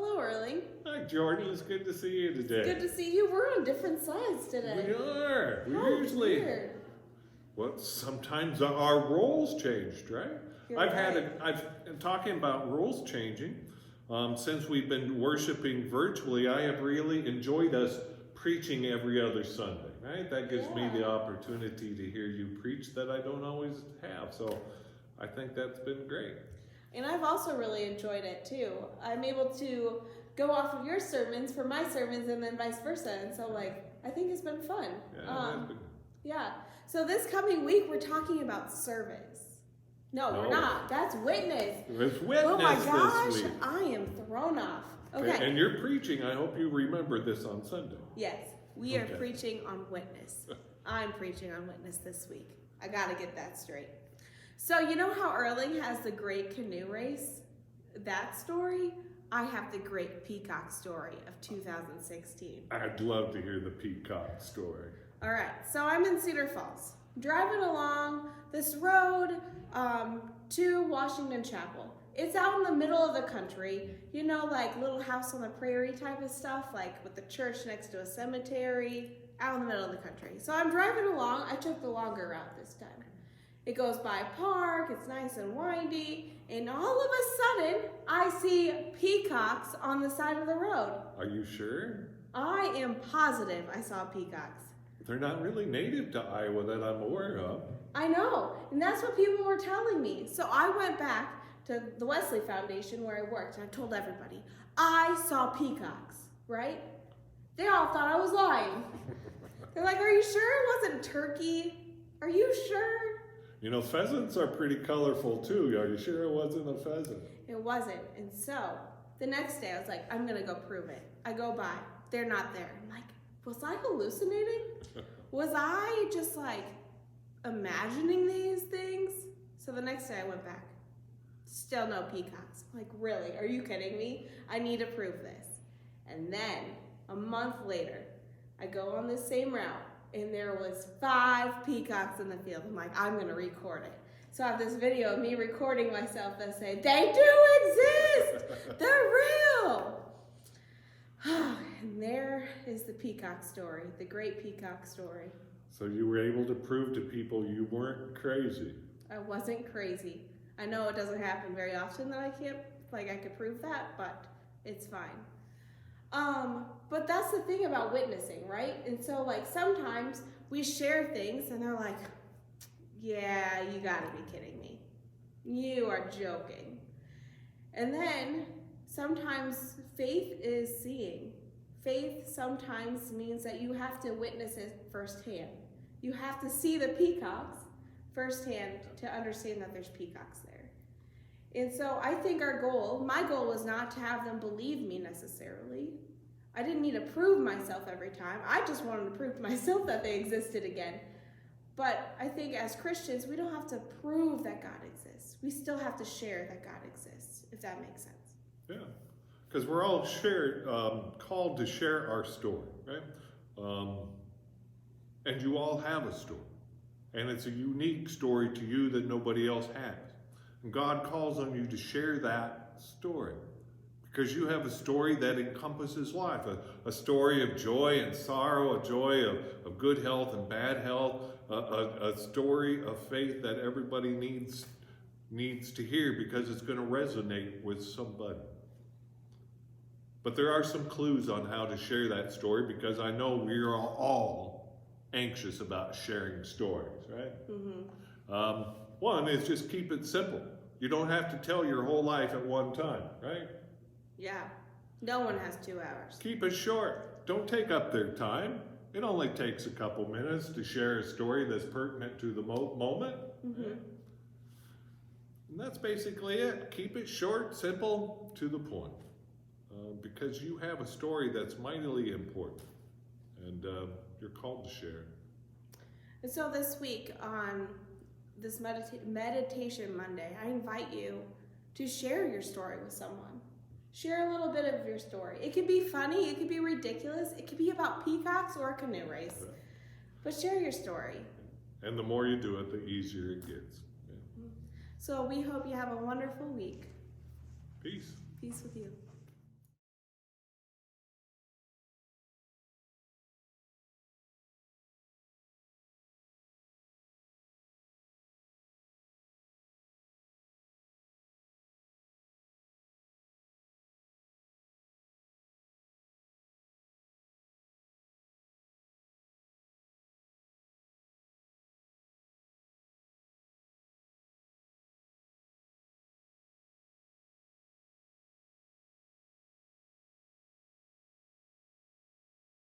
Hello, Erling. Hi, Jordan. It's good to see you today. Good to see you. We're on different sides today. We are. We How usually. weird. Well, sometimes our roles changed, right? You're I've right. talking about roles changing. Since we've been worshiping virtually, I have really enjoyed us preaching every other Sunday, right? That gives me the opportunity to hear you preach that I don't always have. So I think that's been great. And I've also really enjoyed it too. I'm able to go off of your sermons for my sermons and then vice versa. And so, I think it's been fun. Yeah. So this coming week, we're talking about service. No, we're not. That's witness. It's witness oh my gosh, this week. I am thrown off. Okay. And you're preaching. I hope you remember this on Sunday. Yes, we are preaching on witness. I'm preaching on witness this week. I got to get that straight. So you know how Erling has the Great Canoe Race? That story? I have the Great Peacock Story of 2016. I'd love to hear the peacock story. All right, so I'm in Cedar Falls, driving along this road to Washington Chapel. It's out in the middle of the country, you know, like Little House on the Prairie type of stuff, like with the church next to a cemetery, out in the middle of the country. So I'm driving along. I took the longer route this time. It goes by a park, it's nice and windy, and all of a sudden, I see peacocks on the side of the road. Are you sure? I am positive I saw peacocks. They're not really native to Iowa that I'm aware of. I know, and that's what people were telling me. So I went back to the Wesley Foundation where I worked, and I told everybody, I saw peacocks, right? They all thought I was lying. They're like, are you sure it wasn't turkey? Are you sure? You know, pheasants are pretty colorful too. Are you sure it wasn't a pheasant? It wasn't. And so the next day I was like, I'm going to go prove it. I go by. They're not there. I'm like, was I hallucinating? Was I just imagining these things? So the next day I went back. Still no peacocks. I'm like, really? Are you kidding me? I need to prove this. And then a month later, I go on this same route. And there was 5 peacocks in the field. I'm like, I'm gonna record it. So I have this video of me recording myself that say, they do exist! They're real! And there is the peacock story, the great peacock story. So you were able to prove to people you weren't crazy. I wasn't crazy. I know it doesn't happen very often that I could prove that, but it's fine. But that's the thing about witnessing, right? And so sometimes we share things and they're like, yeah, you gotta be kidding me. You are joking. And then sometimes faith is seeing. Faith sometimes means that you have to witness it firsthand. You have to see the peacocks firsthand to understand that there's peacocks there. And so I think my goal was not to have them believe me necessarily. I didn't need to prove myself every time. I just wanted to prove to myself that they existed again. But I think as Christians, we don't have to prove that God exists. We still have to share that God exists, if that makes sense. Yeah, because we're all called to share our story, right? And you all have a story. And it's a unique story to you that nobody else has. And God calls on you to share that story. Because you have a story that encompasses life, a story of joy and sorrow, a joy of good health and bad health, a story of faith that everybody needs to hear because it's going to resonate with somebody. But there are some clues on how to share that story because I know we are all anxious about sharing stories, right? Mm-hmm. One is just keep it simple. You don't have to tell your whole life at one time, right? Yeah, no one has 2 hours. Keep it short. Don't take up their time. It only takes a couple minutes to share a story that's pertinent to the moment. Mm-hmm. Right? And that's basically it. Keep it short, simple, to the point. Because you have a story that's mightily important. And you're called to share. And so this week on this Meditation Monday, I invite you to share your story with someone. Share a little bit of your story. It could be funny, it could be ridiculous, it could be about peacocks or a canoe race. Right. But share your story. And the more you do it, the easier it gets. Yeah. So we hope you have a wonderful week. Peace. Peace with you.